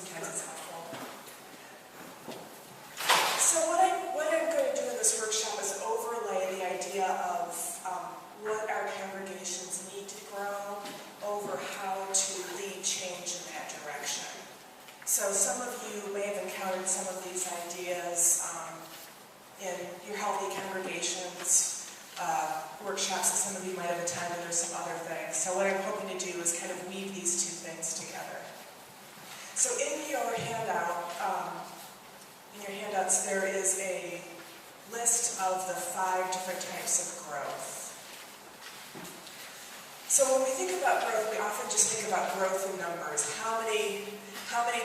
sometimes it's helpful. So what I'm going to do in this workshop is overlay the idea of what our congregations need to grow over how to lead change in that direction. So some of you may have encountered some of these ideas in your healthy congregations, workshops that some of you might have attended, or some other things. So what I'm hoping to do is kind of weave these two things together. So in your handouts, there is a list of the 5 different types of growth. So when we think about growth, we often just think about growth in numbers. How many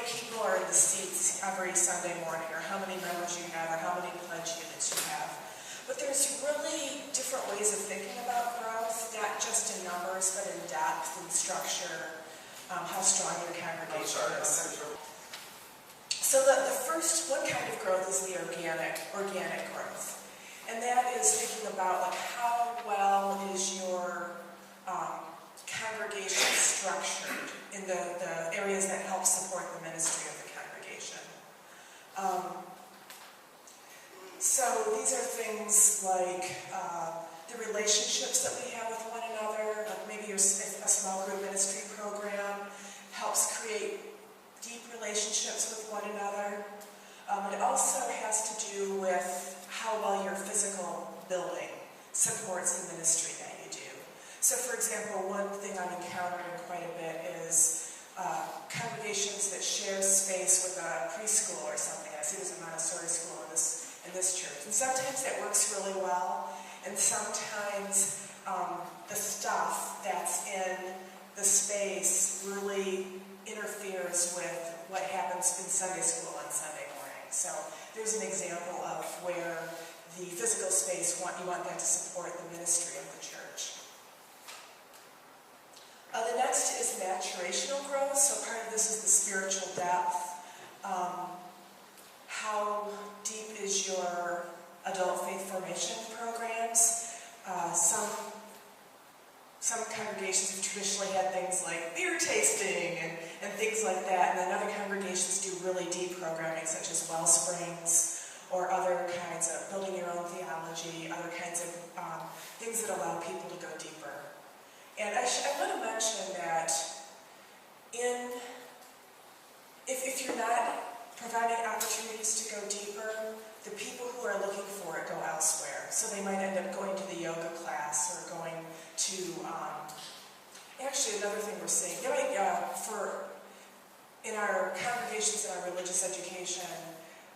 people are in the seats every Sunday morning, or how many members you have, or how many pledge units you have. But there's really different ways of thinking about growth, not just in numbers, but in depth and structure, how strong your congregation is. So the first one kind of growth is the organic growth. And that is thinking about how well is your congregation structured in the areas that help support the ministry of the congregation. So these are things like the relationships that we have with one another. Maybe a small group ministry program helps create deep relationships with one another. It also has to do with how well your physical building supports the ministry that you do. So for example, one thing I'm encountering quite a bit is congregations that share space with a preschool or something. I see there's a Montessori school in this church. And sometimes that works really well, and sometimes the stuff that's in the space really interferes with what happens in Sunday school on Sunday morning. So there's an example of where the physical space, you want that to support the ministry of the church. The next is maturational growth. So part of this is the spiritual depth. How deep is your adult faith formation programs? Some congregations have traditionally had things like beer tasting and things like that, and then other congregations do really deep programming such as well springs or other kinds of building your own theology, other kinds of things that allow people to go deeper. And I want to mention that if you're not providing opportunities to go deeper, the people who are looking for it go elsewhere. So they might end up going to the yoga class or going to, actually another thing we're seeing, in our congregations in our religious education,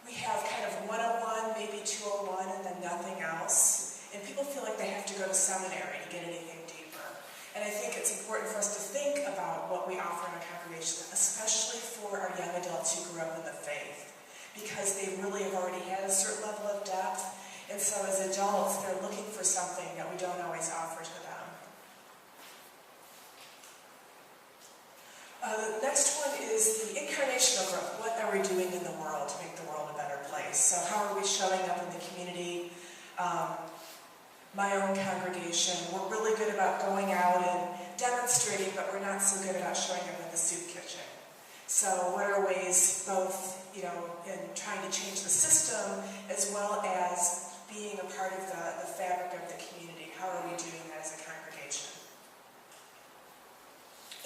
we have kind of 101, maybe 201, and then nothing else. And people feel like they have to go to seminary to get anything deeper. And I think it's important for us to think about what we offer in our congregation, especially for our young adults who grew up in the faith, because they really have already had a certain level of depth, and so as adults, they're looking for something that we don't always offer to them. The next one is the incarnational growth. What are we doing in the world to make the world a better place? So how are we showing up in the community? My own congregation, we're really good about going out and demonstrating, but we're not so good about showing up in the soup kitchen. So what are ways both, in trying to change the system as well as being a part of the fabric of the community? How are we doing that as a congregation?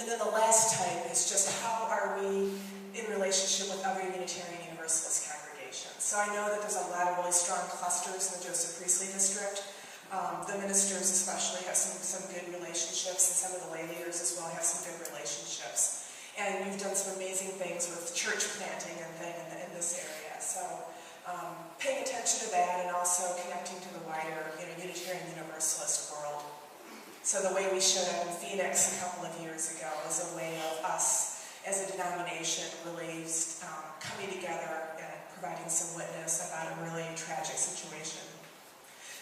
And then the last type is just how are we in relationship with other Unitarian Universalist congregations. So I know that there's a lot of really strong clusters in the Joseph Priestley district. The ministers especially have some good relationships, and some of the lay leaders as well have some good relationships. And you've done some amazing things with church planting and in this area. So paying attention to that and also connecting to the wider Unitarian Universalist world. So the way we showed up in Phoenix a couple of years ago was a way of us as a denomination really coming together and providing some witness about a really tragic situation.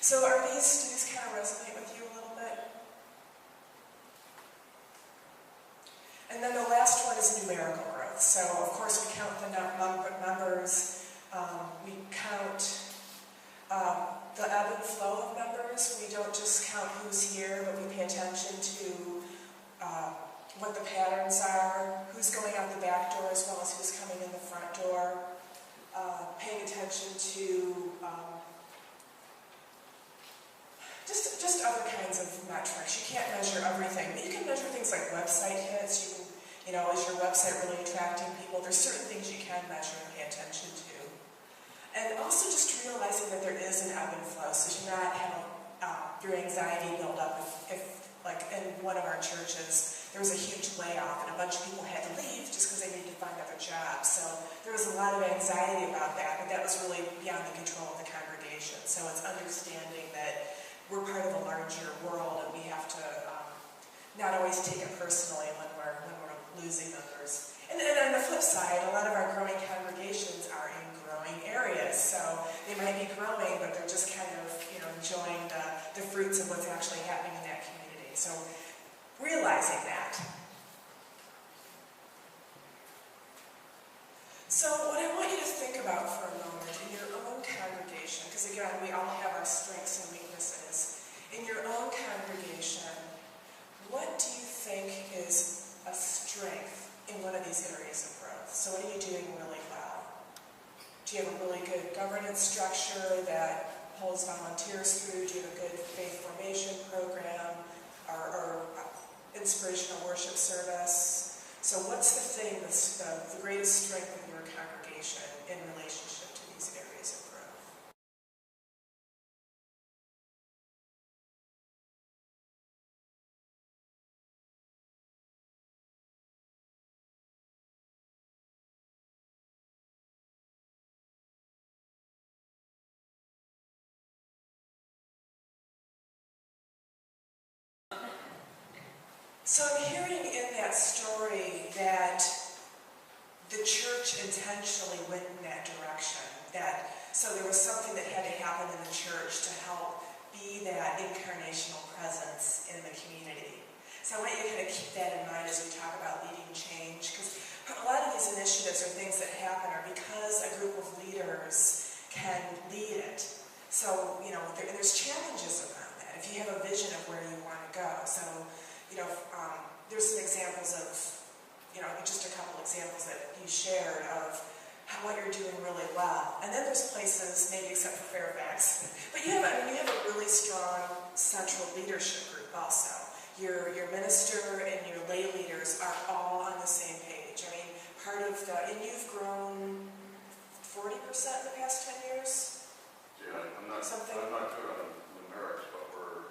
So do these kind of resonate with you a little bit? And then the last one is numerical growth. So of course we count the members, we count the ebb and flow of members. We don't just count who's here, but we pay attention to what the patterns are, who's going out the back door as well as who's coming in Is your website really attracting people? There's certain things you can measure and pay attention to. And also just realizing that there is an ebb and flow, so you're not having your anxiety build up if, like in one of our churches, there was a huge layoff and a bunch of people had to leave just because they needed to find other jobs. So there was a lot of anxiety about that, but that was really beyond the control of the congregation. So it's understanding that we're part of a larger world and we have to not always take it personally when we're losing members. And on the flip side, a lot of our growing congregations are in growing areas. So they might be growing, but they're just kind of, enjoying the fruits of what's actually happening in that community. So realizing that. So what I want you to think about for a moment in your own congregation, because again, we all have our strengths and weaknesses. In your own congregation, what do you think is a strength in one of these areas of growth? So what are you doing really well? Do you have a really good governance structure that pulls volunteers through? Do you have a good faith formation program or inspirational worship service? So what's the thing that's the greatest strength of your congregation in relationship to these areas of growth? So I'm hearing in that story that the church intentionally went in that direction. So there was something that had to happen in the church to help be that incarnational presence in the community. So I want you to kind of keep that in mind as we talk about leading change, because a lot of these initiatives or things that happen are because a group of leaders can lead it. So, there's challenges around that. If you have a vision of where you want to go. So, there's some examples of, just a couple examples that you shared of what you're doing really well. And then there's places, maybe except for Fairfax, but you have a really strong central leadership group also. Your minister and your lay leaders are all on the same page. And you've grown 40% in the past 10 years? Yeah, I'm not good on numerics, but we're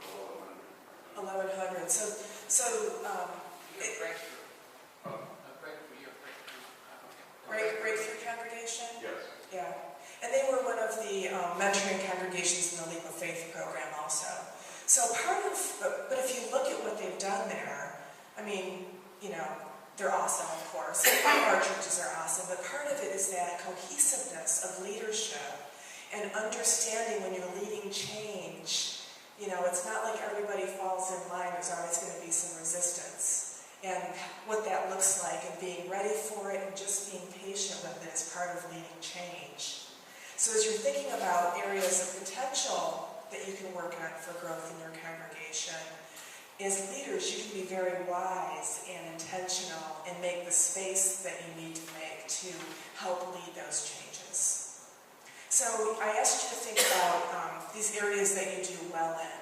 1,100. Breakthrough congregation? Yes. Yeah. And they were one of the mentoring congregations in the Leap of Faith program also. So but if you look at what they've done there, they're awesome, of course. All of our churches are awesome, but part of it is that cohesiveness of leadership and understanding when you're leading change. It's not like everybody falls in line. There's always going to be some resistance. And what that looks like and being ready for it and just being patient with it is part of leading change. So as you're thinking about areas of potential that you can work on for growth in your congregation, as leaders, you can be very wise and intentional and make the space that you need to make to help lead those changes. So I asked you to think about these areas that you do well in.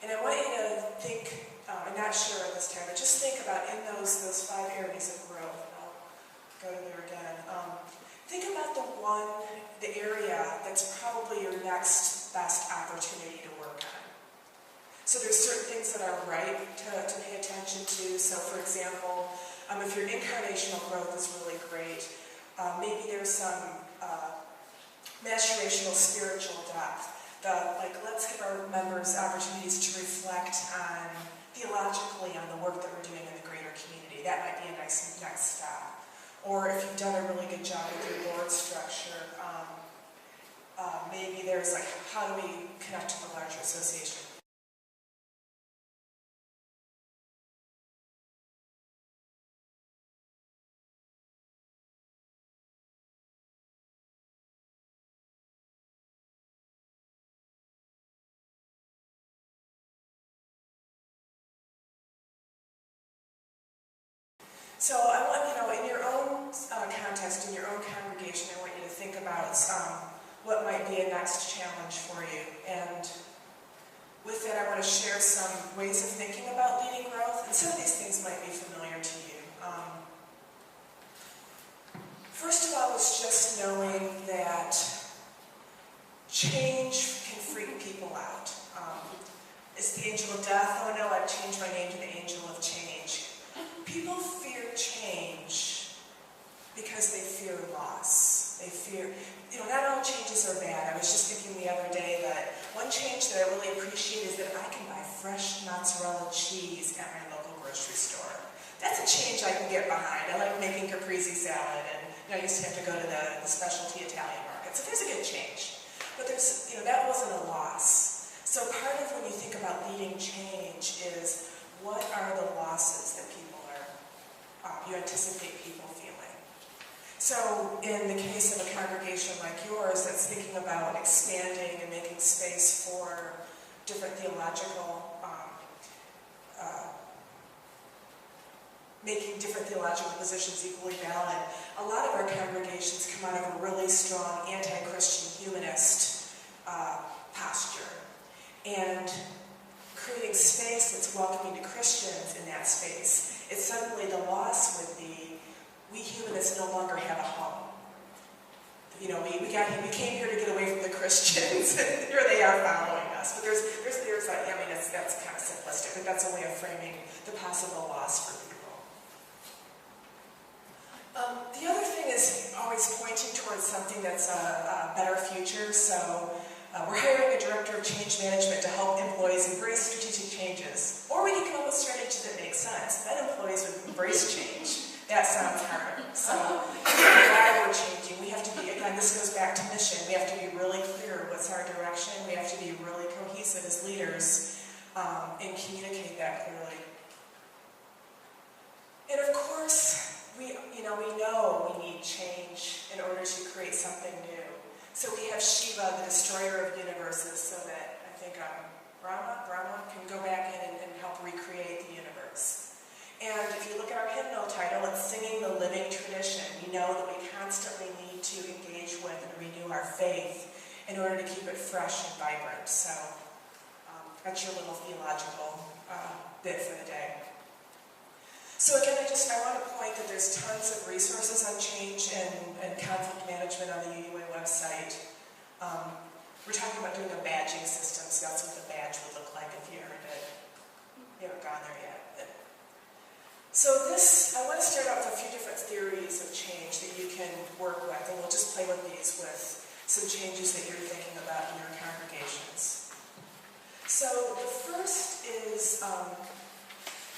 And I want you to think, I'm not sure at this time, but just think about in those 5 areas of growth. And I'll go to there again. Think about the area that's probably your next best opportunity to work on. So there's certain things that are right to pay attention to. So for example, if your incarnational growth is really great, maybe there's some maturational spiritual depth. Let's give our members opportunities to reflect on, theologically, on the work that we're doing in the greater community. That might be a nice next step. Or if you've done a really good job with your board structure, maybe there's how do we connect to the larger association? So I want, in your own context, in your own congregation, I want you to think about what might be a next challenge for you. And with that, I want to share some ways of thinking about leading growth. And some of these things might be familiar to you. First of all, it's just knowing that change can freak people out. It's the angel of death. Oh no, I've changed my name to the angel of change. People fear change because they fear loss. They fear, not all changes are bad. I was just thinking the other day that one change that I really appreciate is that I can buy fresh mozzarella cheese at my local grocery store. That's a change I can get behind. I like making caprese salad, and I used to have to go to the specialty Italian market. So there's a good change. But there's, that wasn't a loss. So part of when you think about leading change is what are the losses that people you anticipate people feeling. So in the case of a congregation like yours that's thinking about expanding and making space for different making different theological positions equally valid, a lot of our congregations come out of a really strong anti-Christian humanist posture. And creating space that's welcoming to Christians in that space, it's suddenly the loss would be, we humanists no longer have a home. We came here to get away from the Christians, and here they are following us. But there's that's kind of simplistic, but that's a way of framing the possible loss for people. The other thing is always pointing towards something that's a better future. So we're hiring a director of change management to help employees embrace strategic changes. Or we can come up with strategies that make sense. Then employees would embrace change. That sounds hard. So why we're changing, we have to be, again, this goes back to mission. We have to be really clear what's our direction. We have to be really cohesive as leaders and communicate that clearly. And of course, we know we need change in order to create something new. So we have Shiva, the destroyer of universes, so that I think Brahma can go back in and help recreate the universe. And if you look at our hymnal title, it's Singing the Living Tradition. We know that we constantly need to engage with and renew our faith in order to keep it fresh and vibrant. So that's your little theological bit for the day. So again, I want to point that there's tons of resources on change and conflict management on the UUA website. We're talking about doing a badging system, so that's what the badge would look like if you haven't gone there yet. So I want to start out with a few different theories of change that you can work with, and we'll just play with these with some changes that you're thinking about in your congregations. So the first is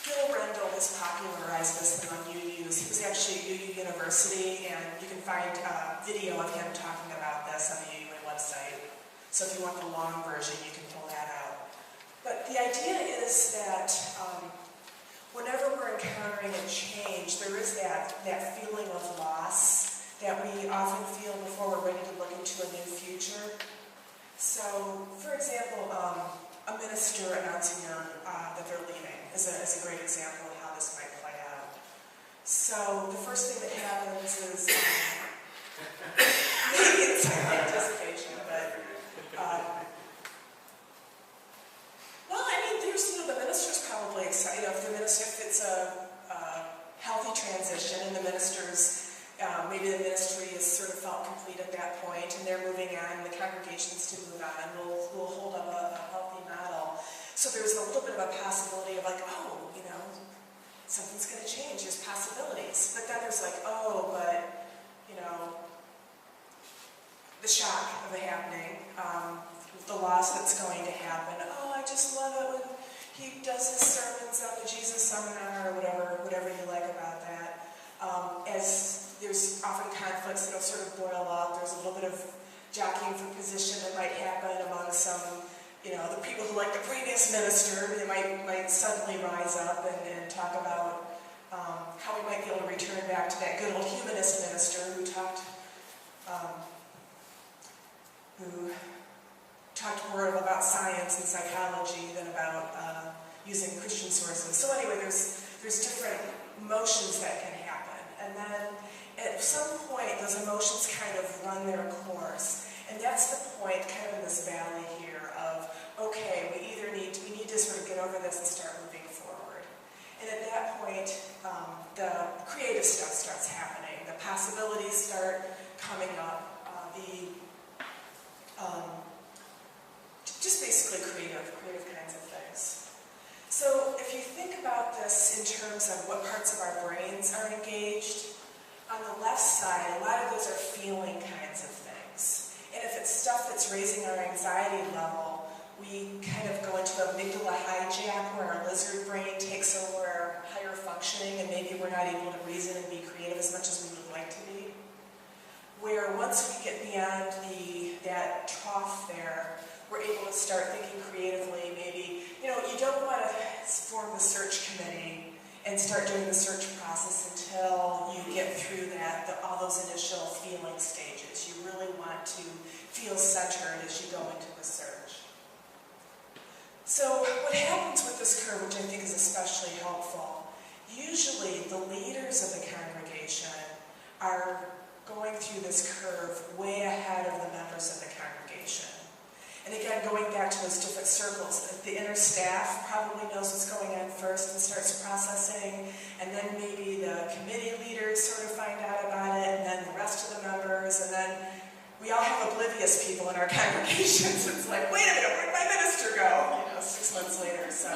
Gil Rendell has popularized this among UUs. He was actually at UU University, and you can find a video of him talking about this on the UUA website. So if you want the long version, you can pull that out. But the idea is that whenever we're encountering a change, there is that feeling of loss that we often feel before we're ready to look into a new future. So, for example, a minister announcing that they're leaving is a great example of how this might play out. So the first thing that happens is maybe it's anticipation, but the minister's probably excited. If it's a healthy transition and the minister's maybe the ministry is sort of felt complete at that point and they're moving on, and the congregation's to move on, we'll hold up a healthy model. So there's a little bit of a possibility of something's going to change. There's possibilities. But then there's the shock of it happening, the loss that's going to happen. Oh, I just love it when he does his sermons on the Jesus Seminar or whatever you like about that. As there's often conflicts that'll sort of boil up. There's a little bit of jockeying for position that might happen among some, the people who like the previous minister. They might suddenly rise up and talk about how we might be able to return back to that good old humanist minister who talked more about science and psychology than about using Christian sources. So anyway, there's different emotions that can happen. And then at some point, those emotions kind of run their course. And that's the point kind of in this valley here of, okay, we need to sort of get over this and start moving forward. And at that point, the creative stuff starts happening. The possibilities start coming up. Just basically creative kinds of things. So if you think about this in terms of what parts of our brains are engaged, on the left side, a lot of those are feeling kinds of things. And if it's stuff that's raising our anxiety level, we kind of go into amygdala hijack where our lizard brain takes over our higher functioning and maybe we're not able to reason and be creative as much as we would like to be. Where once we get beyond that trough there, we're able to start thinking creatively. Maybe, you don't want to form the search committee and start doing the search process until you get through all those initial feeling stages. You really want to feel centered as you go into the search. So what happens with this curve, which I think is especially helpful, usually the leaders of the congregation are going through this curve way ahead of the members of the congregation. And again, going back to those different circles, the inner staff probably knows what's going on first and starts processing, and then maybe the committee leaders sort of find out about it, and then the rest of the members, and then we all have oblivious people in our congregations. It's like, wait a minute, where'd my minister go? 6 months later. So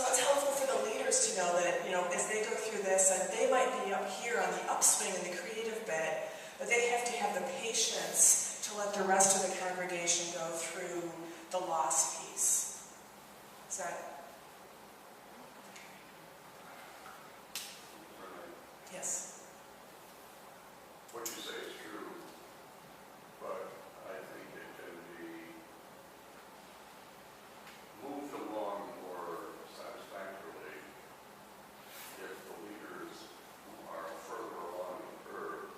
it's helpful for the leaders to know that, as they go through this, and they might be up here on the upswing in the creative bit, but they have to have the patience to let the rest of the congregation go through the loss piece. Is that? Yes. What you say is true, but I think it can be moved along more satisfactorily if the leaders who are further along the curve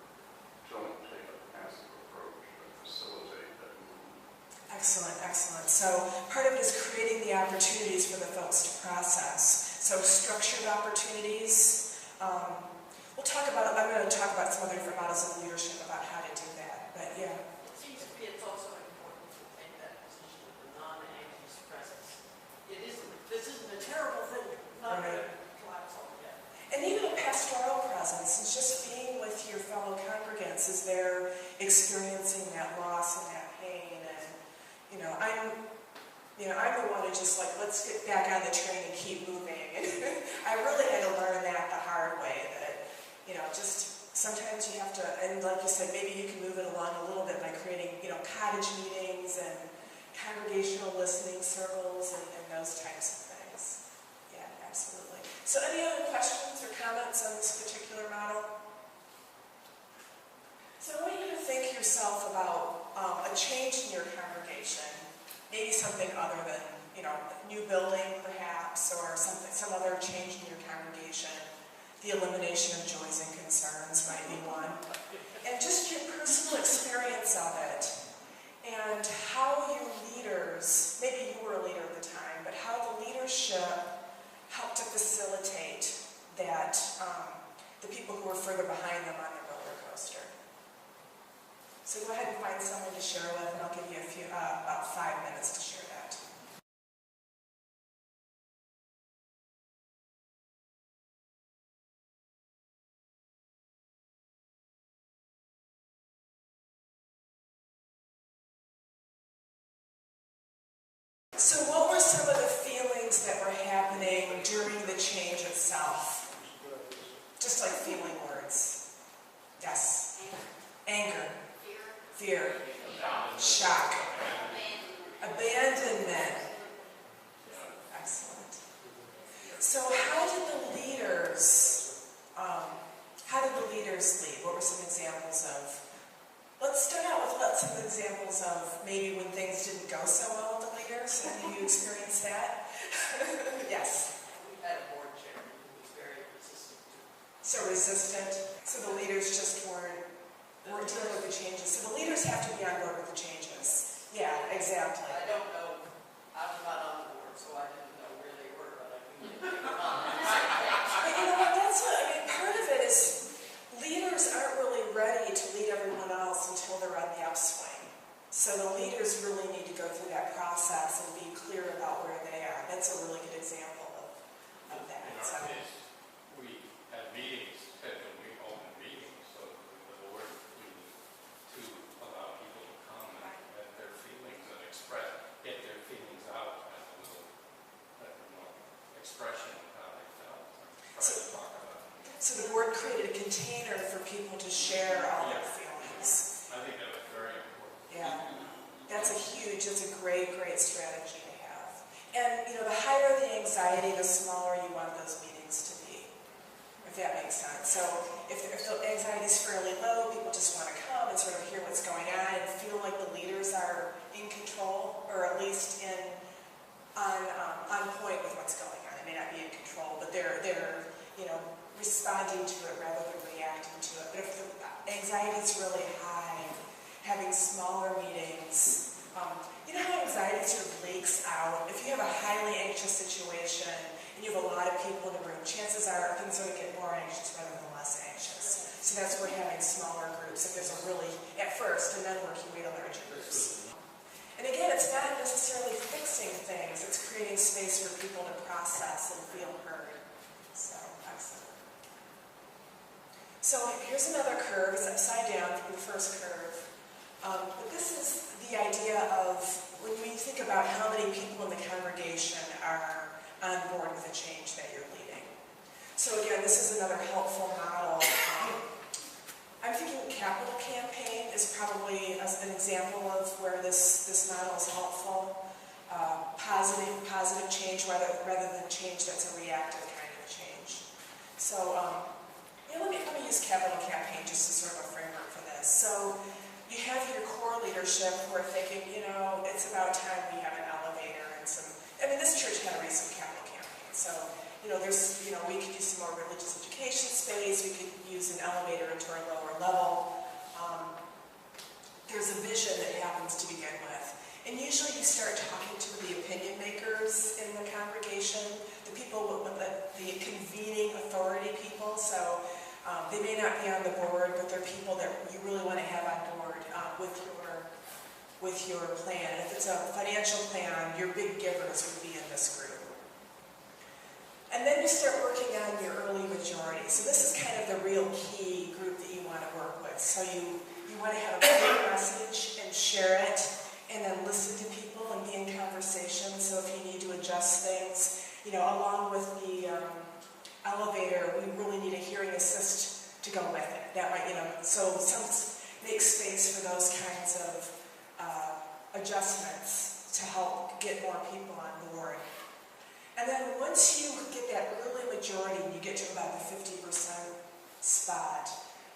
don't take a passive approach but facilitate that movement. Excellent, excellent. So part of it is creating the opportunities for the folks to process. So structured opportunities. I'm going to talk about some other different models of leadership about how to do that. But yeah. It seems to me it's also important to take that position of the non-anxious presence. This isn't a terrible thing. Not going to collapse altogether. And even a pastoral presence is just being with your fellow congregants as they're experiencing that loss and that pain. And I'm the one who just let's get back on the train and keep moving. And I really had to learn that the hard way. That just sometimes you have to, and like you said, maybe you can move it along a little bit by creating cottage meetings and congregational listening circles and those types of things. Yeah, absolutely. So any other questions or comments on this particular model? So I want you to think yourself about a change in your congregation, maybe something other than, new building perhaps, or some other change in your congregation. The elimination of joys and concerns might be one. And just your personal experience of it, and how your leaders, maybe you were a leader at the time, but how the leadership helped to facilitate that, the people who were further behind them on the roller coaster. So go ahead and find someone to share with, and I'll give you about 5 minutes to share that. So what were some of the feelings that were happening during the change itself? Just like feeling words. Yes. Anger. Fear. Shock. Abandonment. Excellent. So how did the leaders lead? What were some examples of? Let's start out with some examples of maybe when things didn't go so well with the leaders. Have you experienced that? Yes. We had a board chair who was very resistant to it. So resistant. So the leaders just weren't dealing with the changes. So the leaders have to be on board with the changes. Yeah, exactly. I don't know. I was not on the board, so I didn't know where they were, but I knew they were not. But you know what? Part of it is leaders aren't really ready to lead everyone else until they're on the upswing. So the leaders really need to go through that process and be clear about where they are. That's a really good example of that. In our case, we had meetings, scheduled open people to share all their feelings. I think that was very important. Yeah, that's a great strategy to have. And, you know, the higher the anxiety, the smaller you want those meetings to be, if that makes sense. So if the anxiety is fairly low, people just want to come and sort of hear what's going on and feel like the leaders are in control, or at least on point with what's going on. They may not be in control, but they're you know, responding to it rather than reacting to it. But if the anxiety is really high, having smaller meetings, you know how anxiety sort of leaks out? If you have a highly anxious situation and you have a lot of people in the room, chances are things are going to get more anxious rather than less anxious. So that's where having smaller groups, if there's a really, at first, and then working way to larger groups. And again, it's not necessarily fixing things, it's creating space for people to process and feel heard. So, excellent. So here's another curve. It's upside down from the first curve. But this is the idea of when we think about how many people in the congregation are on board with the change that you're leading. So again, this is another helpful model. I'm thinking capital campaign is probably as an example of where this model is helpful. Positive change rather than change that's a reactive kind of change. So let me use capital campaign just as sort of a framework for this. So you have your core leadership who are thinking, you know, it's about time we have an elevator and some, I mean, this church had a recent capital campaign. So, you know, there's, you know, we could use some more religious education space, we could use an elevator into our lower level. There's a vision that happens to begin with. And usually you start talking to the opinion makers in the congregation, the people with the convening authority people. So they may not be on the board, but they're people that you really want to have on board with your plan. And if it's a financial plan, your big givers would be in this group. And then you start working on your early majority. So this is kind of the real key group that you want to work with. So you want to have a clear message and share it, and then listen to people and be in conversation. So if you need to adjust things, you know, along with the elevator, we really need a hearing assist to go with it. That might, you know, so make space for those kinds of adjustments to help get more people on board. And then once you get that early majority, and you get to about the 50% spot,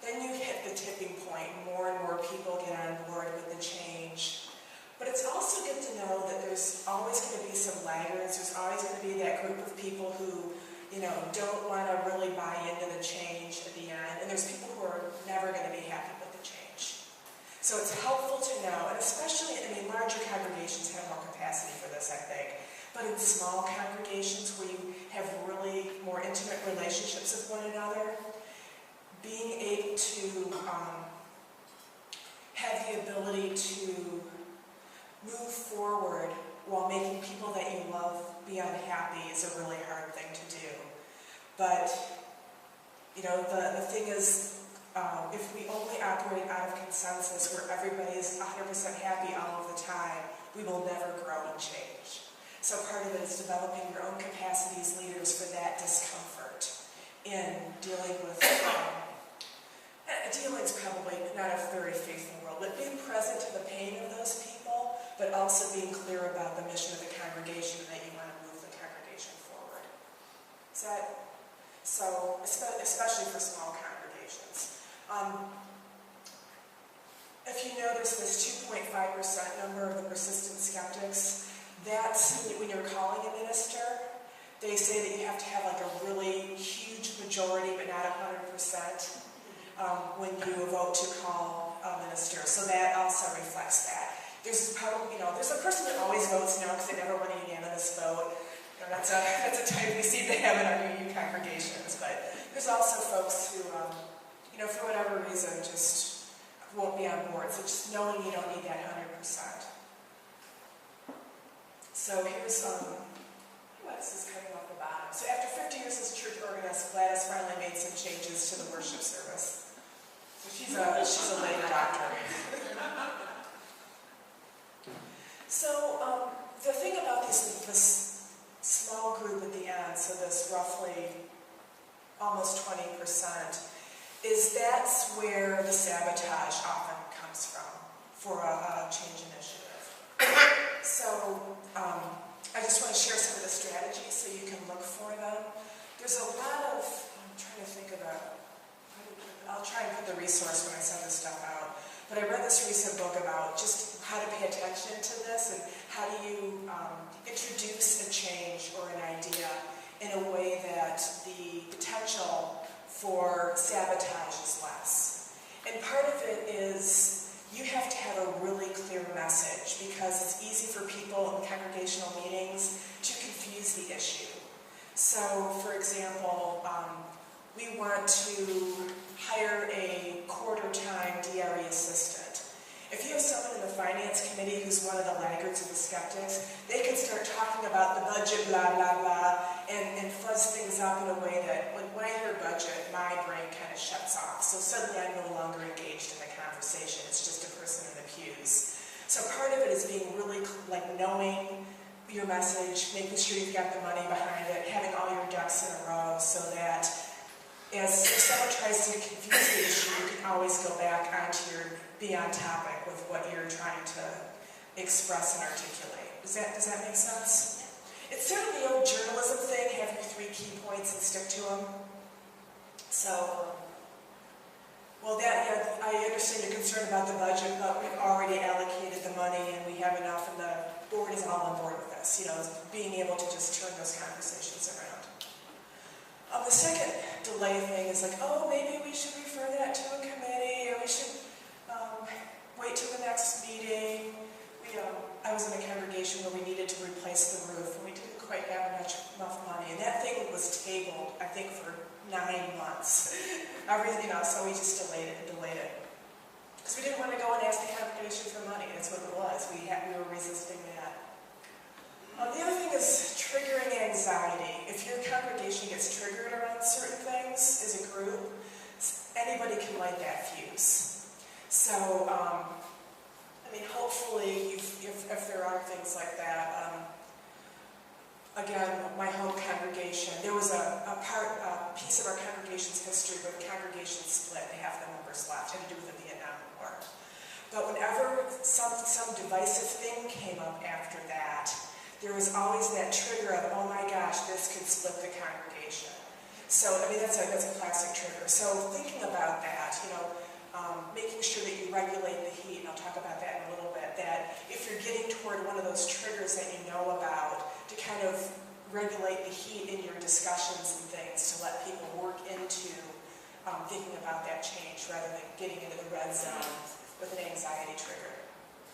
then you hit the tipping point. More and more people get on board with the change. But it's also good to know that there's always going to be some laggards. There's always going to be that group of people who, you know, don't want to really buy into the change at the end. And there's people who are never going to be happy with the change. So it's helpful to know, and especially, I mean, larger congregations have more capacity for this, I think. But in small congregations where you have really more intimate relationships with one another, being able to have the ability to move forward while making people that you love be unhappy is a really hard thing to do. But, you know, the thing is, if we only operate out of consensus where everybody is 100% happy all of the time, we will never grow and change. So part of it is developing your own capacity as leaders for that discomfort in dealing with, dealing is probably not a very faithful world, but being present to the pain of those people, but also being clear about the mission of the congregation and that you want to move the congregation forward. Is that, so, especially for small congregations. If you notice this 2.5% number of the persistent skeptics, that's when you're calling a minister, they say that you have to have like a really huge majority, but not 100%, when you vote to call a minister. So that also reflects that. There's probably, you know, there's a person that always votes no because they never want a unanimous vote. You know, that's a type we seem to have in our UU congregations. But there's also folks who, you know, for whatever reason, just won't be on board. So just knowing you don't need that 100%. So here's Gladys is cutting off the bottom. So after 50 years as church organist, Gladys finally made some changes to the worship service. So she's a lay doctor. So the thing about this small group at the end, so this roughly almost 20%, is that's where the sabotage often comes from for a change initiative. So I just want to share some of the strategies so you can look for them. There's a lot of, I'm trying to think about, I'll try and put the resource when I send this stuff out. But I read this recent book about just how to pay attention to this and how do you introduce a change or an idea in a way that the potential for sabotage is less. And part of it is you have to have a really clear message because it's easy for people in congregational meetings to confuse the issue. So, for example, we want to hire a quarter-time DRE assistant. If you have someone in the finance committee who's one of the laggards of the skeptics, they can start talking about the budget, blah, blah, blah, and fuzz things up in a way that when I hear budget, my brain kind of shuts off. So suddenly I'm no longer engaged in the conversation. It's just a person in the pews. So part of it is being really, knowing your message, making sure you've got the money behind it, having all your ducks in a row so that if someone tries to confuse the issue, you can always go back onto be on topic with what you're trying to express and articulate. Does that make sense? It's sort of the old journalism thing, have your 3 key points and stick to them. So, I understand you're concerned about the budget, but we've already allocated the money and we have enough and the board is all on board with this. Being able to just turn those conversations around. The second delay thing is maybe we should refer that to a committee, or we should wait till the next meeting. I was in a congregation where we needed to replace the roof, and we didn't quite have enough money, and that thing was tabled, I think, for 9 months. So we just delayed it. Because we didn't want to go and ask the congregation for money. That's what it was. We were resisting that. The other thing is triggering anxiety. If your congregation gets triggered around certain things as a group, anybody can light that fuse. So, hopefully, if there are things like that, again, my home congregation, there was a piece of our congregation's history where the congregation split and half the members left. It had to do with the Vietnam War. But whenever some divisive thing came up after that, there was always that trigger of, oh my gosh, this could split the congregation. So, that's a classic trigger. So thinking about that, making sure that you regulate the heat, and I'll talk about that in a little bit, that if you're getting toward one of those triggers that you know about, to kind of regulate the heat in your discussions and things to let people work into thinking about that change rather than getting into the red zone with an anxiety trigger.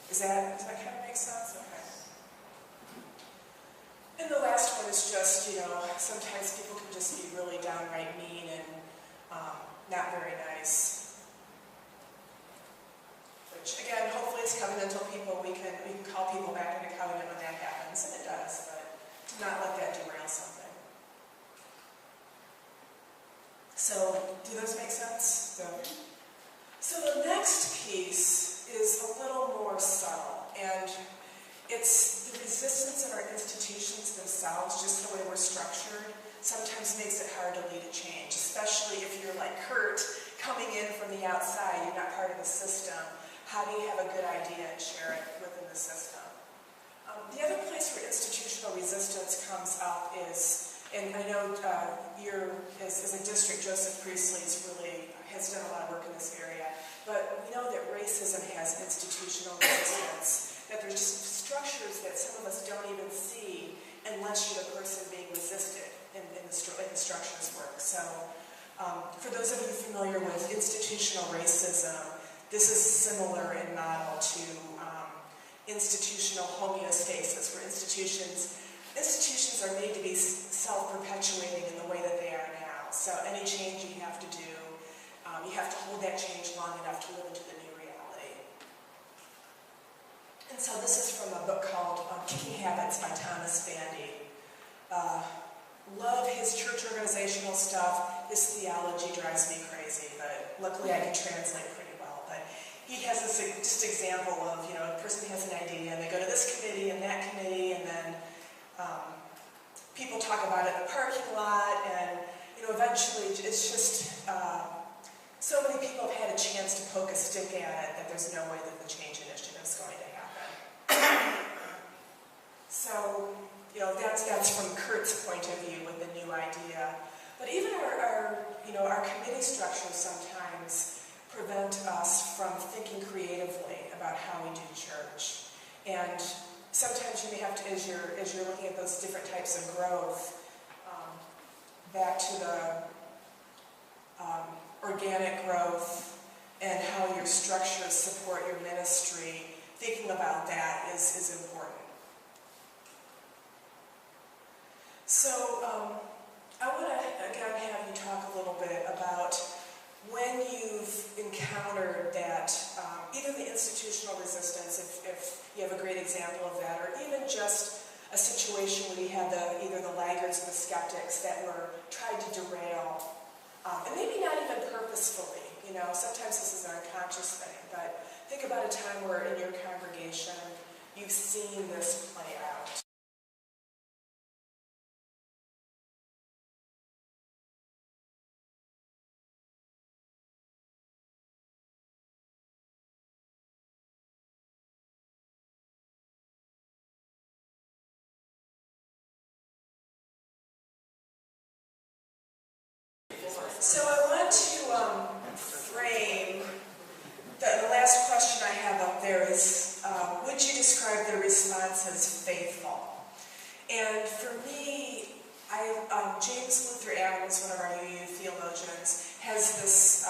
Does that kind of make sense? Okay. And the last one is just, sometimes people can just be really downright mean and not very nice. Which, again, hopefully as covenantal people, we can call people back into covenant when that happens, and it does, but to not let that derail something. So, do those make sense? So the next piece is a little more subtle, and it's the resistance in our institutions themselves, just the way we're structured, sometimes makes it hard to lead a change, especially if you're like Kurt, coming in from the outside, you're not part of the system. How do you have a good idea and share it within the system? The other place where institutional resistance comes up is, and I know as a district, Joseph Priestley has done a lot of work in this area, but we know that racism has institutional resistance, that there's just structures that some of us don't even see unless you're the person being resisted in the structures work. So for those of you familiar with institutional racism, this is similar in model to institutional homeostasis, where institutions are made to be self-perpetuating in the way that they are now. So any change you have to do, you have to hold that change long enough to live into the new reality. And so this is from a book called Kicking Habits by Thomas Bandy. Love his church organizational stuff. His theology drives me crazy, but luckily I can translate pretty well. But he has this just example of, a person has an idea, and they go to this committee and that committee, and then people talk about it in the parking lot, and eventually it's just so many people have had a chance to poke a stick at it that there's no way that the change initiative is going to happen. So, that's from Kurt's point of view with the new idea. But even our committee structures sometimes prevent us from thinking creatively about how we do church. And sometimes you may have to, as you're looking at those different types of growth, back to the organic growth and how your structures support your ministry, thinking about that is important. So I want to, again, have you talk a little bit about when you've encountered that, either the institutional resistance, if you have a great example of that, or even just a situation where you had either the laggards or the skeptics that were trying to derail, and maybe not even purposefully. Sometimes this is an unconscious thing, but think about a time where in your congregation you've seen this play out. So I want to frame, the last question I have up there is, would you describe the response as faithful? And for me, James Luther Adams, one of our UU theologians, has this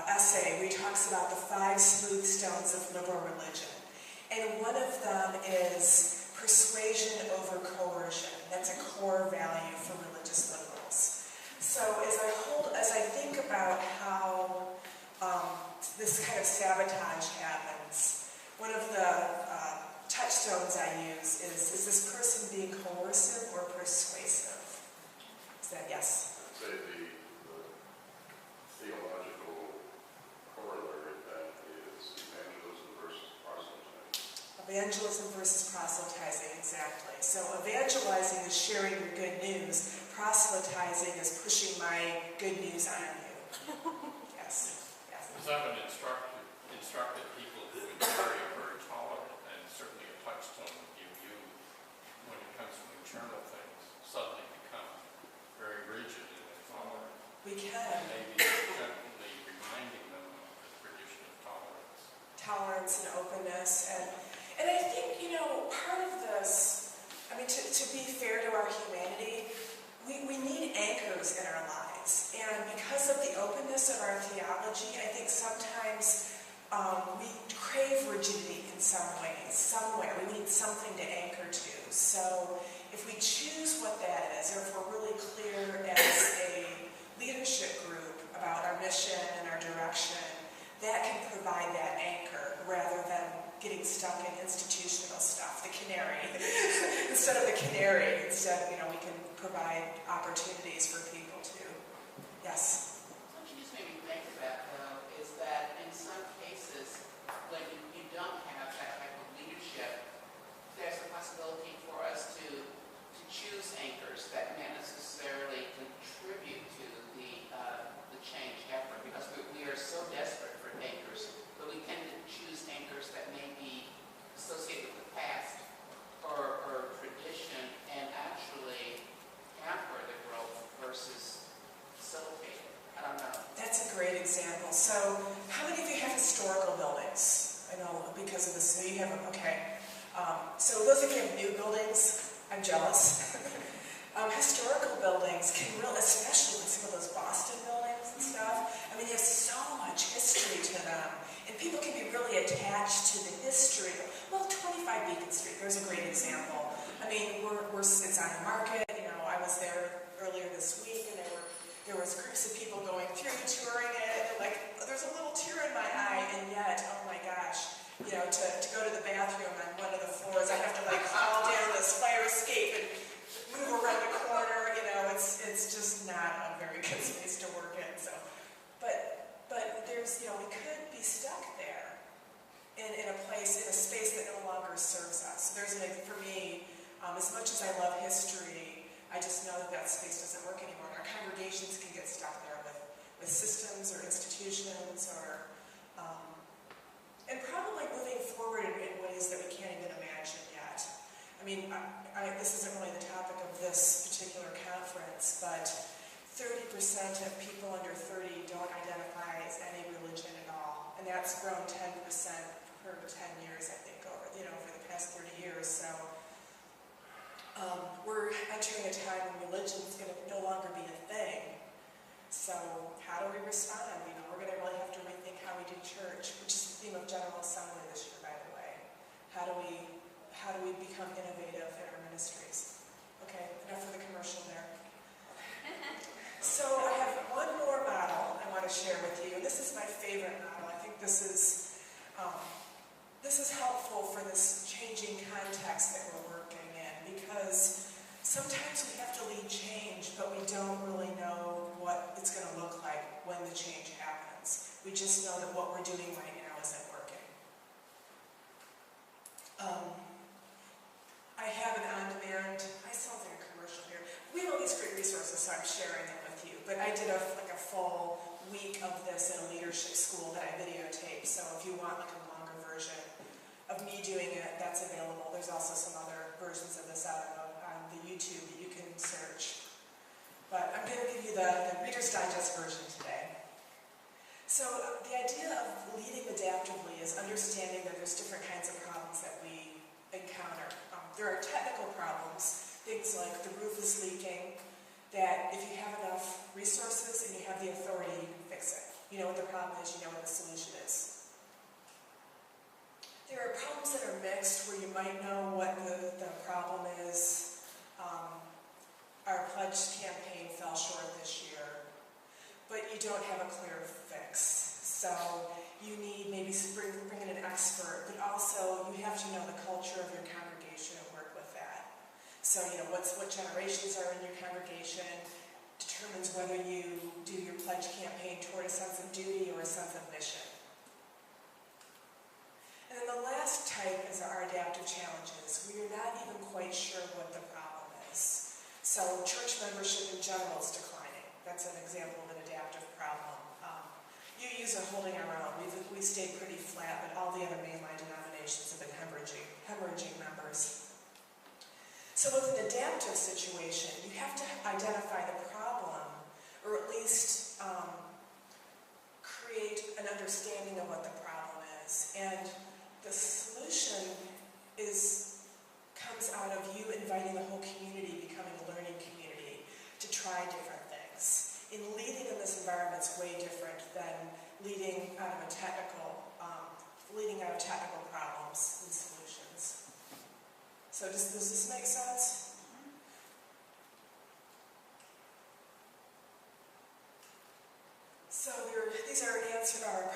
essay where he talks about the 5 smooth stones of liberal religion. And one of them is persuasion over coercion. That's a core value for religious liberals. So as I think about how this kind of sabotage happens, one of the touchstones I use is this person being coercive or persuasive? Is that yes? I'd say the theological corollary of that is evangelism versus proselytizing. Evangelism versus proselytizing, exactly. So evangelizing is sharing your good news. Proselytizing is pushing my good news on you. Yes. Because I've instructed people who are very tolerant, and certainly a touchstone with you, when it comes to internal things, suddenly become very rigid and intolerant. We can. And maybe gently reminding them of the tradition of tolerance. Tolerance and openness. And I think, part of this, to be fair to our humanity, we need anchors in our lives. And because of the openness of our theology, I think sometimes we crave rigidity in some ways, somewhere. We need something to anchor to. So if we choose what that is, or if we're really clear as a leadership group about our mission and our direction, that can provide that anchor rather than getting stuck in institutional stuff, the canary. Instead of the canary, we can provide opportunities for people to. Yes? What you just made me think about, though, is that in some cases, when you don't have that type of leadership, there's a possibility for us to choose anchors that may necessarily contribute to the change effort, because we are so desperate for anchors, but we tend to choose anchors that may be associated with the past or tradition and actually hamper the growth versus facilitate it. I don't know. That's a great example. So how many of you have historical buildings? I know because of this, so you have, okay. So those of you who have new buildings, I'm jealous. Historical buildings can really, especially with some of those Boston buildings and stuff, they have so much history to them. And people can be really attached to the history. Well, 25 Beacon Street, there's a great example. It's on the market. I was there earlier this week, and there was groups of people going through, touring it, and there's a little tear in my eye, and yet, oh my gosh, to go to the bathroom on one of the floors, I have to crawl down this fire escape and move around the corner. It's just not a very good space to work in. So, but there's, we could be stuck there in a space that no longer serves us. For me, as much as I love history, I just know that space doesn't work anymore. And our congregations can get stuck there with with systems or institutions or, and probably moving forward in ways that we can't even imagine yet. I mean, this isn't really the topic of this particular conference, but 30% of people under 30 don't identify as any religion at all, and that's grown 10% per 10 years, I think, over the past 30 years. So we're entering a time when religion is going to no longer be a thing. So how do we respond? We're going to really have to rethink how we do church, which is the theme of General Assembly this year, by the way. How do we become innovative in our ministries? Okay, enough for the commercial there. So I have one more model I want to share with you. This is my favorite model. I think this is helpful for this changing context that we're working in, because sometimes we have to lead change, but we don't really know what it's going to look like when the change happens. We just know that what we're doing right now isn't working. I have an on-demand, I sound like a commercial here. We have all these great resources, so I'm sharing them with you. But I did a full week of this in a leadership school that I videotaped. So if you want like a longer version of me doing it, that's available. There's also some other versions of this out on the YouTube that you can search. But I'm going to give you the Reader's Digest version today. So the idea of leading adaptively is understanding that there's different kinds of problems that we encounter. There are technical problems, things like the roof is leaking, that if you have enough resources and you have the authority, you can fix it. You know what the problem is, you know what the solution is. There are problems that are mixed, where you might know what the problem is. Our pledge campaign fell short this year, but you don't have a clear fix. So you need maybe bring in an expert, but also you have to know the culture of your congregation and work with that. So what generations are in your congregation determines whether you do your pledge campaign toward a sense of duty or a sense of mission. And then the last type is our adaptive challenges, where you're not even quite sure what the problem is. So church membership in general is declining. That's an example of an adaptive problem. UUs are holding our own. We've stayed pretty flat, but all the other mainline denominations have been hemorrhaging members. So with an adaptive situation, you have to identify the problem, or at least create an understanding of what the problem is. And the solution comes out of you inviting the whole community, becoming a learning community, to try different things. In leading in this environment is way different than leading out of technical problems and solutions. So does this make sense? So these are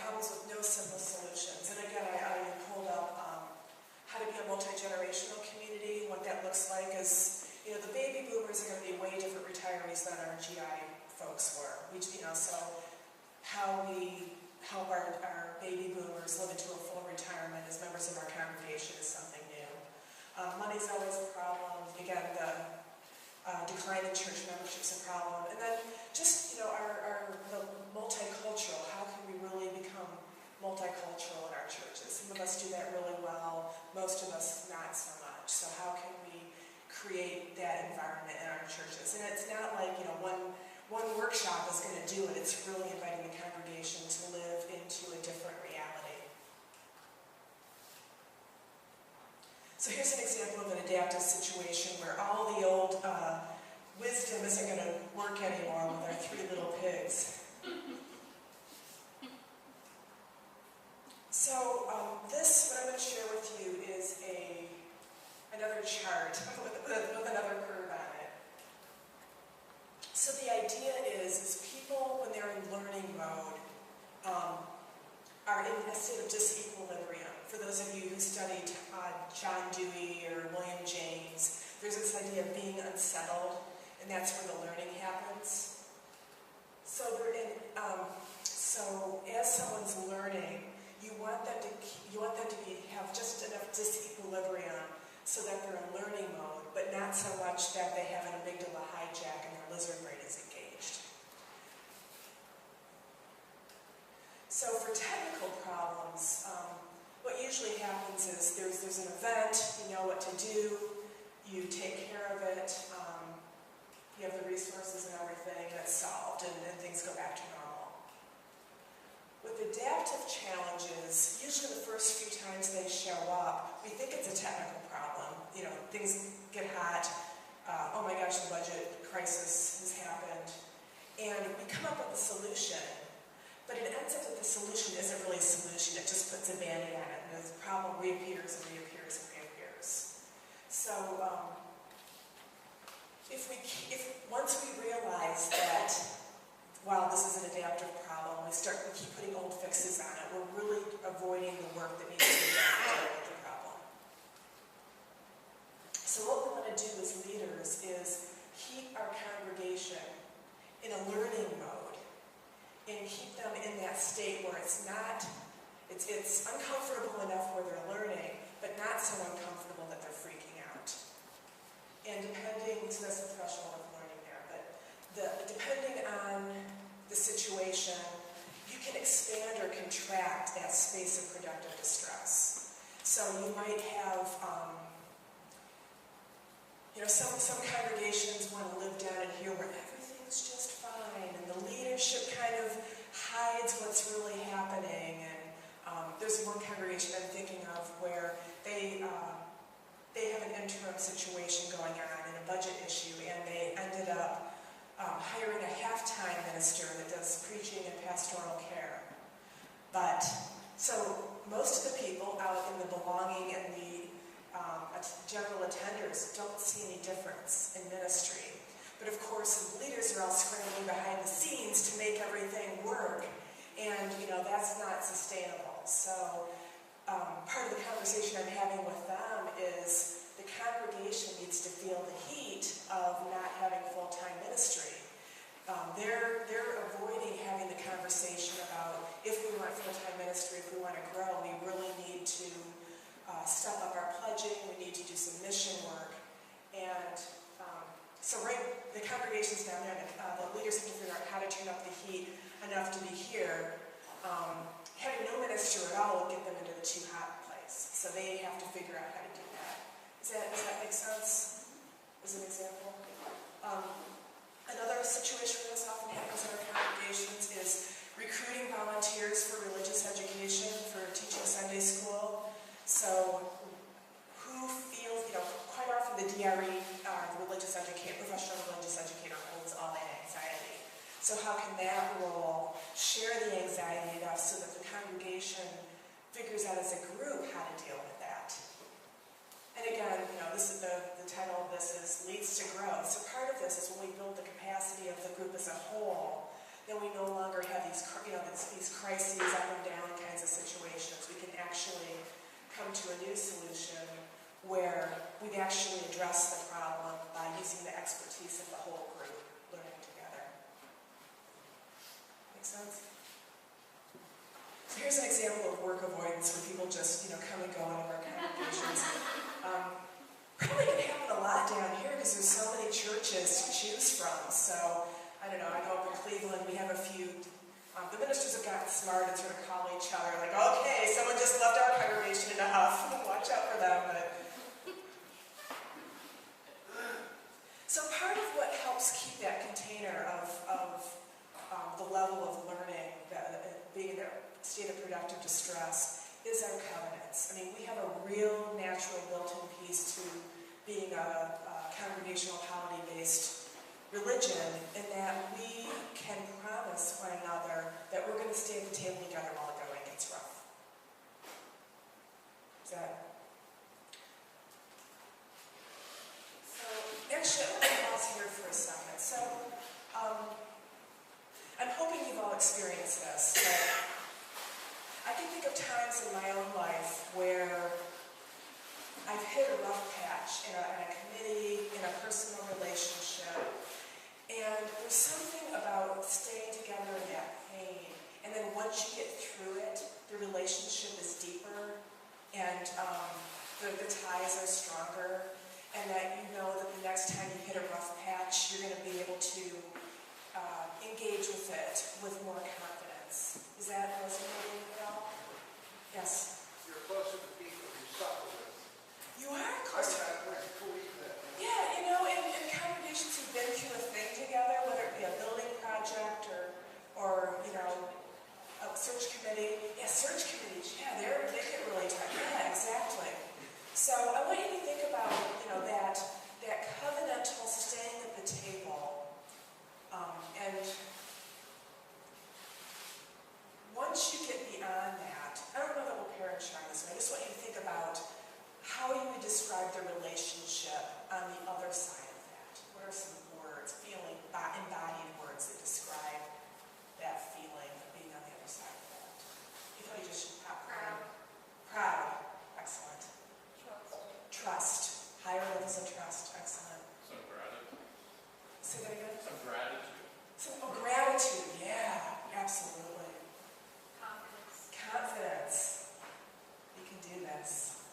problems with no simple solutions. And again, I pulled up how to be a multi-generational community. What that looks like is, the baby boomers are going to be way different retirees than our GI folks were. So how we help our baby boomers live into a full retirement as members of our congregation is something new. Money's always a problem. Again, the decline in church membership is a problem. And then just, the multicultural, how can we really become multicultural in our churches? Some of us do that really well, most of us not so much. So how can we create that environment in our churches? And it's not like, one workshop is going to do it. It's really inviting the congregation to live into a different reality. So here's an example of an adaptive situation where all the old wisdom isn't going to work anymore with our 3 little pigs. So what I'm going to share with you is another chart with another curve on it. So the idea is people, when they're in learning mode, are in a state of disequilibrium. For those of you who studied John Dewey or William James, there's this idea of being unsettled, and that's where the learning happens. So so as someone's learning, you want them to have just enough disequilibrium so that they're in learning mode, but not so much that they have an amygdala hijack and their lizard brain is engaged. So for technical problems, what usually happens is there's an event, you know what to do, you take care of it, you have the resources and everything, and it's solved, and things go back to normal. With adaptive challenges, usually the first few times they show up, we think it's a technical problem. You know, things get hot, oh my gosh, the budget crisis has happened, and we come up with a solution, but it ends up that the solution isn't really a solution, it just puts a Band-Aid on it, and the problem reappears and reappears and reappears. So, once we realize that, wow, this is an adaptive problem, we keep putting old fixes on it, we're really avoiding the work that needs to be done to deal with the problem. So what we want to do as leaders is keep our congregation in a learning mode and keep them in that state where it's uncomfortable enough where they're learning, but not so uncomfortable that they're freaking out. And so that's the threshold of learning there, but depending on the situation, you can expand or contract that space of productive distress. So you might have, some congregations want to live down in here where everything's just fine, and the leadership kind of hides what's really happening. And there's one congregation I'm thinking of where they have an interim situation going on and a budget issue, and they ended up hiring a half-time minister that does preaching and pastoral care. But, so most of the people out in the belonging and the general attenders don't see any difference in ministry. But of course, the leaders are all scrambling behind the scenes to make everything work, and that's not sustainable. So part of the conversation I'm having with them is the congregation needs to feel the heat of not having full-time ministry. They're avoiding having the conversation about if we want full-time ministry, if we want to grow, we really need to step up our pledging, we need to do some mission work. And the congregations down there, the leaders have to figure out how to turn up the heat enough to be here. Having no minister at all will get them into the too hot place. So they have to figure out how to do that. Does that make sense? As an example? Another situation where this often happens in our congregations is recruiting volunteers for religious education, for teaching Sunday school. So who feels, quite often the DRE, professional religious educator, holds all that anxiety. So how can that role share the anxiety enough so that the congregation figures out as a group how to deal with that? And again, this is the title of this is Leads to Growth. So part of this is when we build the capacity of the group as a whole, then we no longer have these crises up and down kinds of situations. We can actually come to a new solution where we've actually addressed the problem by using the expertise of the whole group learning together. Make sense? So here's an example of work avoidance where people just, come and go out of our congregations. Probably can happen a lot down here because there's so many churches to choose from. So, I don't know, I know up in Cleveland we have a few, the ministers have gotten smart and sort of call each other, like, okay, someone just left our congregation in a huff, watch out for them. So part of what helps keep that container of the level of learning, being in a state of productive distress, is our covenants. I mean, we have a real natural built-in piece to being a congregational polity-based religion in that we can promise one another that we're going to stay at the table together while the going gets rough. Is that? So, actually, I'm going to pause here for a second. So, I'm hoping you've all experienced this. I can think of times in my own life where I've hit a rough patch in a committee, in a personal relationship, and there's something about staying together in that pain, and then once you get through it, the relationship is deeper, and the ties are stronger, and that you know that the next time you hit a rough patch, you're going to be able to engage with it with more confidence. Is that resonating at all? Yes. You're closer to people you suffer with. You are I close. believe that. Yeah, you know, in congregations who've been through a thing together, whether it be a building project or you know, a search committee. Yeah, search committees, yeah, they get really tight. Yeah, exactly. So I want you to think about, you know, that covenantal staying at the table. And once you get beyond that, I don't know that we'll parent shine this way. I just want you to think about how you would describe the relationship on the other side of that. What are some words, embodied words that describe that feeling of being on the other side of that? You thought you just pop Proud. Proud. Excellent. Trust. Trust. Higher levels of trust. Excellent. Some gratitude. Say that again. Some gratitude. Gratitude. Yeah, absolutely. Confidence. Confidence. You can do this.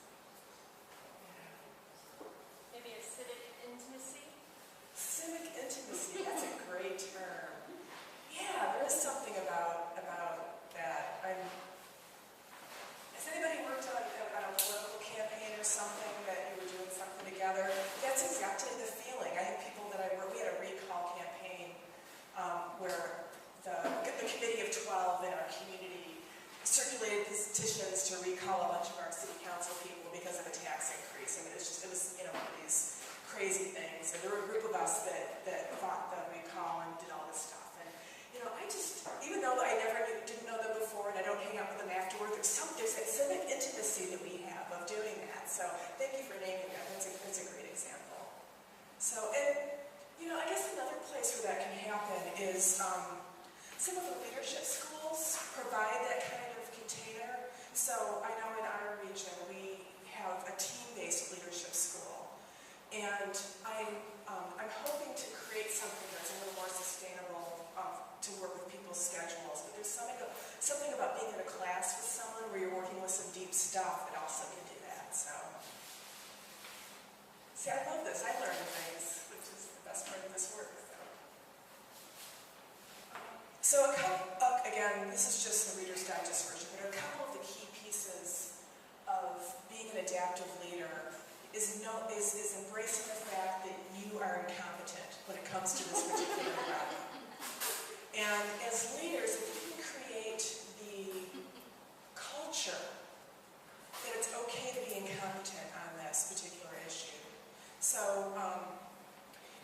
Yeah. Maybe a civic intimacy. Civic intimacy, that's a great term. Yeah, there is something about that. Has anybody worked on a political campaign or something that you were doing something together? That's exactly the feeling. I had people that we had a recall campaign where the committee of 12 in our community circulated petitions to recall a bunch of our city council people because of a tax increase. I mean, it was you know, one of these crazy things. And there were a group of us that fought the recall and did all this stuff. And you know, I just, even though I didn't know them before and I don't hang out with them afterward, there's that civic intimacy that we have of doing that. So thank you for naming that. That's a great example. So, and you know, I guess another place where that can happen is some of the leadership schools provide that kind of container. So I know in our region we have a team-based leadership school. And I'm hoping to create something that's a little more sustainable to work with people's schedules. But there's something about being in a class with someone where you're working with some deep stuff that also can do that. So, see, I love this. I learn things, which is the best part of this work. So a couple, again, this is just the Reader's Digest version, but a couple of the key pieces of being an adaptive leader is embracing the fact that you are incompetent when it comes to this particular problem. And as leaders, if you can create the culture that it's okay to be incompetent on this particular issue. So,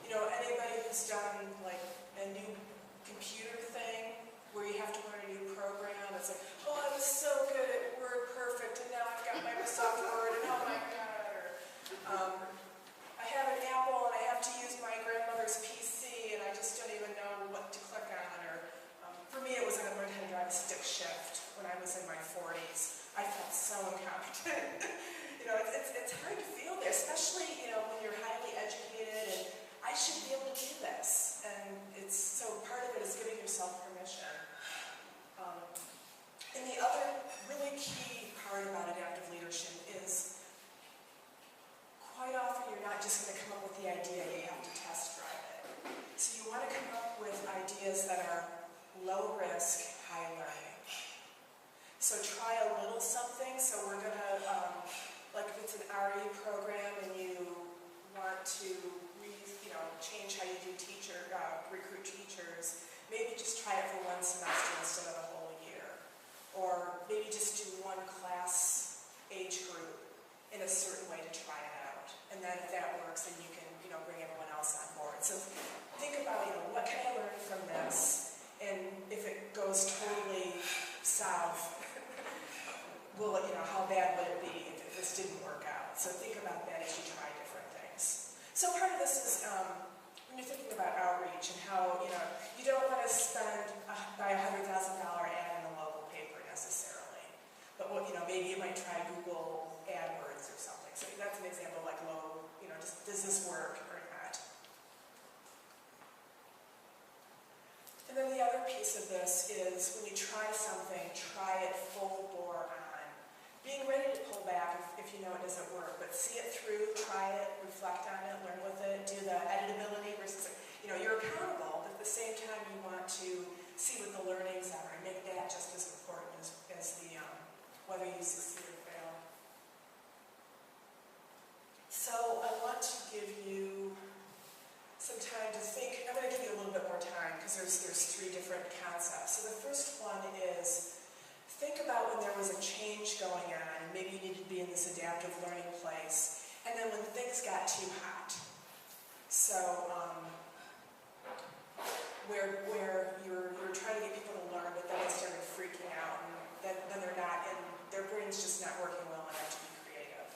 you know, anybody who's done like a new computer thing where you have to learn a new program, it's like, oh, I was so good at Word Perfect, and now I've got Microsoft Word, and oh my God. I have an Apple and I have to use my grandmother's PC and I just don't even know what to click on. Or for me, it was I learned how to drive a stick shift when I was in my 40s. I felt so incompetent. You know, it's hard to feel there, especially you know when you're highly educated and I should be able to do this. And it's so part of it is giving yourself permission. And the other really key part about adaptive leadership is quite often you're not just going to come up with the idea, you have to test drive it. So you want to come up with ideas that are low risk, high learning. So try a little something. So we're going to, like if it's an RE program and you want to change how you do recruit teachers, maybe just try it for one semester instead of a whole year. Or maybe just do one class age group in a certain way to try it out. And then if that works, then you can, bring everyone else on board. So think about, what can I learn from this? And if it goes totally south, how bad would it be if this didn't work out? So think about that as you try different things. So part of this is when you're thinking about outreach and how, you don't want to spend buy a $100,000 ad in a local paper necessarily. But maybe you might try Google AdWords or something. So that's an example of like low, just does this work or not? And then the other piece of this is when you try something, try it full bore on. Being ready to pull back if you know it doesn't work, but see it through, try it, reflect on it, learn with it, do the editability versus, you're accountable, but at the same time you want to see what the learnings are and make that just as important. is the whether you succeed or fail. So I want to give you some time to think. I'm going to give you a little bit more time because there's three different concepts. So the first one is think about when there was a change going on, and maybe you needed to be in this adaptive learning place, and then when things got too hot. So where you're trying to get people to learn, but then they started freaking out, and then they're not, and their brain's just not working well enough to be creative.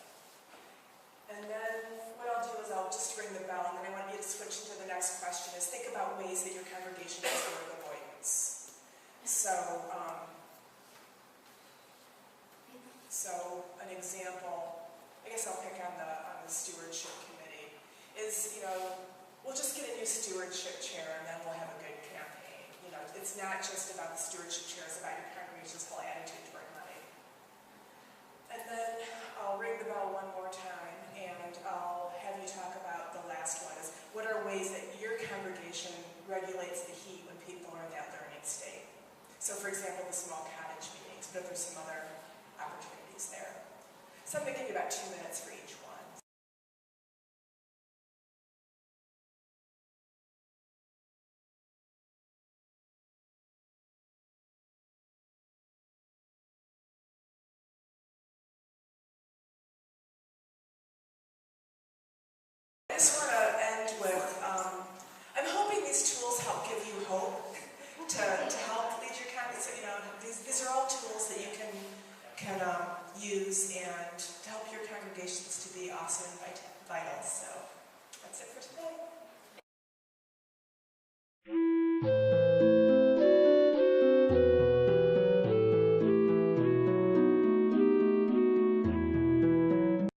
And then what I'll do is I'll just ring the bell, and then I want you to switch into the next question, is think about ways that your congregation has word avoidance. So an example, I guess I'll pick on the stewardship committee, is, we'll just get a new stewardship chair and then we'll have a good campaign. It's not just about the stewardship chair, it's about your congregation's whole attitude toward money. And then I'll ring the bell one more time and I'll have you talk about the last one, is what are ways that your congregation regulates the heat when people are in that learning state. So for example, the small cottage meetings, but there's some other opportunities there. So I'm going to give you about 2 minutes for each one. I just want to end with, I'm hoping these tools help give you hope to help lead your congregation. These are all tools that you can use and to help your congregations to be awesome